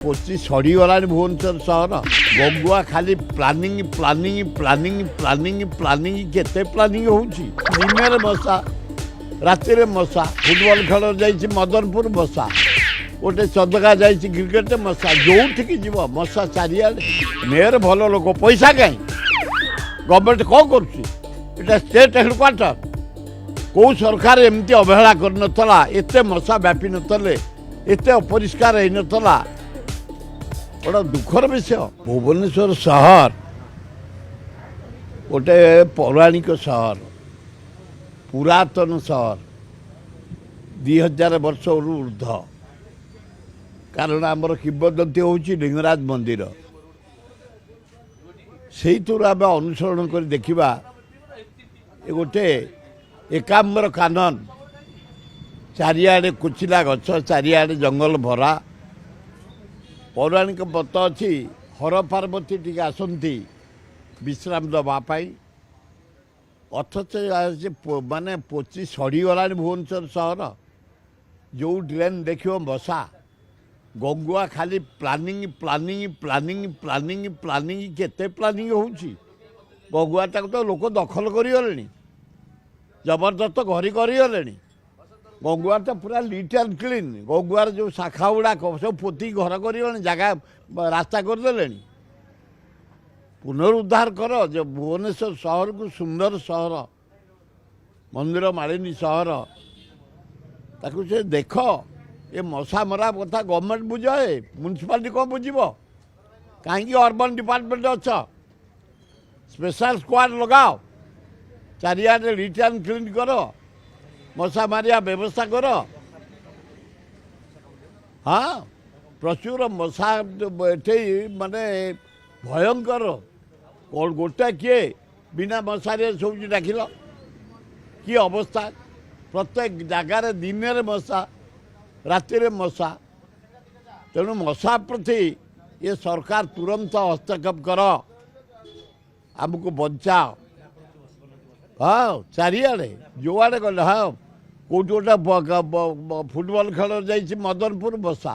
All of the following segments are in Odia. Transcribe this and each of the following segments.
ପୋଚି ସଢ଼ିଗଲାଣି ଭୁବନେଶ୍ୱର ସହର। ଗଙ୍ଗୁଆ ଖାଲି planning planning planning planning planning କେତେ ପ୍ଲାନିଂ ହେଉଛି। ଦିନରେ ମଶା, ରାତିରେ ମଶା, ଫୁଟବଲ ଖେଳ ଯାଇଛି ମଦନପୁର ମଶା, ଗୋଟେ ଚନ୍ଦକା ଯାଇଛି କ୍ରିକେଟ ମଶା, ଯେଉଁଠିକି ଯିବ ମଶା ଚାରିଆଡ଼େ। ମେୟର ଭଲ ଲୋକ, ପଇସା କାହିଁ? ଗଭର୍ଣ୍ଣମେଣ୍ଟ କ'ଣ କରୁଛି? ଏଇଟା ଷ୍ଟେଟ୍ ହେଡ଼କ୍ୱାର୍ଟର। କେଉଁ ସରକାର ଏମିତି ଅବହେଳା କରିନଥିଲା, ଏତେ ମଶା ବ୍ୟାପି ନଥିଲେ, ଏତେ ଅପରିଷ୍କାର ହେଇନଥିଲା। ବଡ଼ ଦୁଃଖର ବିଷୟ। ଭୁବନେଶ୍ୱର ସହର ଗୋଟେ ପୌରାଣିକ ସହର, ପୁରାତନ ସହର, 2000 ବର୍ଷରୁ ଉର୍ଦ୍ଧ୍ୱ। କାରଣ ଆମର କିମ୍ବଦନ୍ତୀ ହେଉଛି ଲିଙ୍ଗରାଜ ମନ୍ଦିର। ସେଇଥିରୁ ଆମେ ଅନୁସରଣ କରି ଦେଖିବା, ଏ ଗୋଟେ ଏକାମ୍ର କାନନ, ଚାରିଆଡ଼େ କୁଚିଲା ଗଛ, ଚାରିଆଡ଼େ ଜଙ୍ଗଲ ଭରା। ପୌରାଣିକ ମତ ଅଛି, ହର ପାର୍ବତୀ ଟିକେ ଆସନ୍ତି ବିଶ୍ରାମ ଦେବା ପାଇଁ, ଅଥଚ ମାନେ ପୋଚି ସଢ଼ିଗଲାଣି ଭୁବନେଶ୍ୱର ସହର। ଯେଉଁ ଡ୍ରେନ୍ ଦେଖିବ ମଶା, ଗଙ୍ଗୁଆ ଖାଲି planning planning planning planning planning କେତେ ପ୍ଲାନିଂ ହେଉଛି। ଗଙ୍ଗୁଆଟାକୁ ତ ଲୋକ ଦଖଲ କରିଗଲେଣି, ଜବରଦସ୍ତ ଘରି କରିଗଲେଣି। ଗଙ୍ଗୁଆଟା ପୁରା ଲିଟ୍ ଆଣ୍ଡ କ୍ଲିନ୍। ଗଙ୍ଗୁଆର ଯେଉଁ ଶାଖା ଗୁଡ଼ାକ ସବୁ ପୋତିକି ଘର କରିଗଲେଣି, ଜାଗା ରାସ୍ତା କରିଦେଲେଣି। ପୁନରୁଦ୍ଧାର କର ଯେ ଭୁବନେଶ୍ୱର ସହରକୁ ସୁନ୍ଦର ସହର, ମନ୍ଦିର ମାଳିନୀ ସହର, ତାକୁ ସେ ଦେଖ। ଏ ମଶା ମରା କଥା ଗଭର୍ଣ୍ଣମେଣ୍ଟ ବୁଝାଏ, ମ୍ୟୁନିସିପାଲିଟି କ'ଣ ବୁଝିବ? କାହିଁକି ଅର୍ବାନ୍ ଡିପାର୍ଟମେଣ୍ଟ ଅଛ? ସ୍ପେଶାଲ ସ୍କ୍ୱାଡ୍ ଲଗାଅ, ଚାରିଆଡ଼େ ଲିଟ୍ ଆଣ୍ଡ କ୍ଲିନ୍ କର, ମଶା ମାରିବା ବ୍ୟବସ୍ଥା କର। ହଁ, ପ୍ରଚୁର ମଶା ଏଠି ମାନେ ଭୟଙ୍କର। ଗୋଟେ କିଏ ବିନା ମଶାରେ ଶୋଉଛି ଡାକିଲ? କି ଅବସ୍ଥା! ପ୍ରତ୍ୟେକ ଜାଗାରେ ଦିନରେ ମଶା, ରାତିରେ ମଶା। ତେଣୁ ମଶା ପ୍ରତି ଏ ସରକାର ତୁରନ୍ତ ହସ୍ତକ୍ଷେପ କର, ଆମକୁ ବଞ୍ଚାଅ। ହଁ, ଚାରିଆଡ଼େ ଯେଉଁଆଡ଼େ ଗଲେ, ହଁ, କେଉଁଠି ଗୋଟେ ଫୁଟବଲ ଖେଳ ଯାଇଛି ମଦନପୁର ମଶା,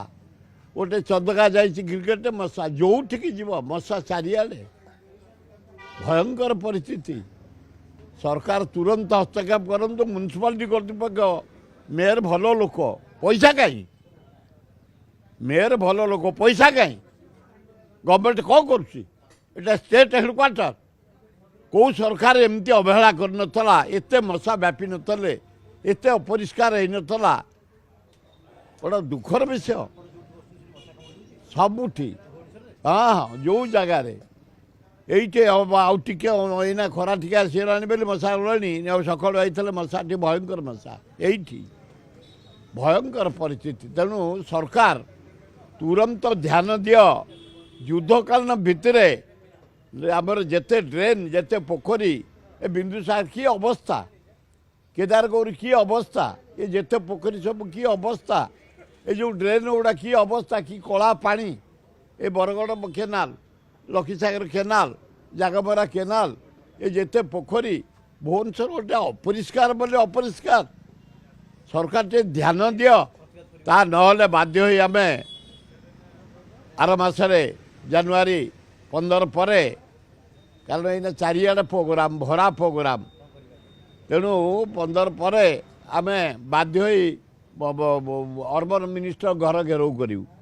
ଗୋଟେ ଚନ୍ଦକା ଯାଇଛି କ୍ରିକେଟ ମଶା, ଯେଉଁଠିକି ଯିବ ମଶା ଚାରିଆଡ଼େ। ଭୟଙ୍କର ପରିସ୍ଥିତି। ସରକାର ତୁରନ୍ତ ହସ୍ତକ୍ଷେପ କରନ୍ତୁ। ମ୍ୟୁନିସିପାଲିଟି କର୍ତ୍ତୃପକ୍ଷ, ମେୟର ଭଲ ଲୋକ, ପଇସା କାହିଁ? ମେୟର ଭଲ ଲୋକ, ପଇସା କାହିଁ? ଗଭର୍ଣ୍ଣମେଣ୍ଟ କ'ଣ କରୁଛି? ଏଇଟା ଷ୍ଟେଟ୍ ହେଡ଼କ୍ୱାର୍ଟର। କେଉଁ ସରକାର ଏମିତି ଅବହେଳା କରିନଥିଲା, ଏତେ ମଶା ବ୍ୟାପି ନଥିଲେ, ଏତେ ଅପରିଷ୍କାର ହେଇନଥିଲା। ବଡ଼ ଦୁଃଖର ବିଷୟ। ସବୁଠି, ହଁ ହଁ, ଯେଉଁ ଜାଗାରେ ଏଇଠି ଆଉ ଟିକେ ଏଇନା ଖରା ଟିକେ ଆସିଗଲାଣି ବୋଲି ମଶା ଗଲାଣି। ଆଉ ସକାଳୁ ହେଇଥିଲେ ମଶା, ଟିକେ ଭୟଙ୍କର ମଶା ଏଇଠି, ଭୟଙ୍କର ପରିସ୍ଥିତି। ତେଣୁ ସରକାର ତୁରନ୍ତ ଧ୍ୟାନ ଦିଅ। ଯୁଦ୍ଧକାଳୀନ ଭିତ୍ତିରେ ଆମର ଯେତେ ଡ୍ରେନ୍, ଯେତେ ପୋଖରୀ, ଏ ବିନ୍ଦୁସାଗର କି ଅବସ୍ଥା, କେଦାରଗୌରୀ କି ଅବସ୍ଥା, ଏ ଯେତେ ପୋଖରୀ ସବୁ କି ଅବସ୍ଥା, ଏ ଯେଉଁ ଡ୍ରେନ୍ ଗୁଡ଼ା କି ଅବସ୍ଥା, କି କଳା ପାଣି। ଏ Bargarh canal, Lakshmisagar canal, Jagamara canal, ଏ ଯେତେ ପୋଖରୀ, ଭୁବନେଶ୍ୱର ଗୋଟେ ଅପରିଷ୍କାର ବୋଲି ଅପରିଷ୍କାର। ସରକାର ଟିକେ ଧ୍ୟାନ ଦିଅ। ତା ନହେଲେ ବାଧ୍ୟ ହୋଇ ଆମେ ଆର ମାସରେ ଜାନୁଆରୀ 15 ପରେ, କାରଣ ଏଇନା ଚାରିଆଡ଼େ ପ୍ରୋଗ୍ରାମ, ଭରା ପ୍ରୋଗ୍ରାମ। ତେଣୁ 15 ପରେ ଆମେ ବାଧ୍ୟ ହୋଇ ଅର୍ବାନ୍ ମିନିଷ୍ଟର ଘର ଘେରାଉ କରିବୁ।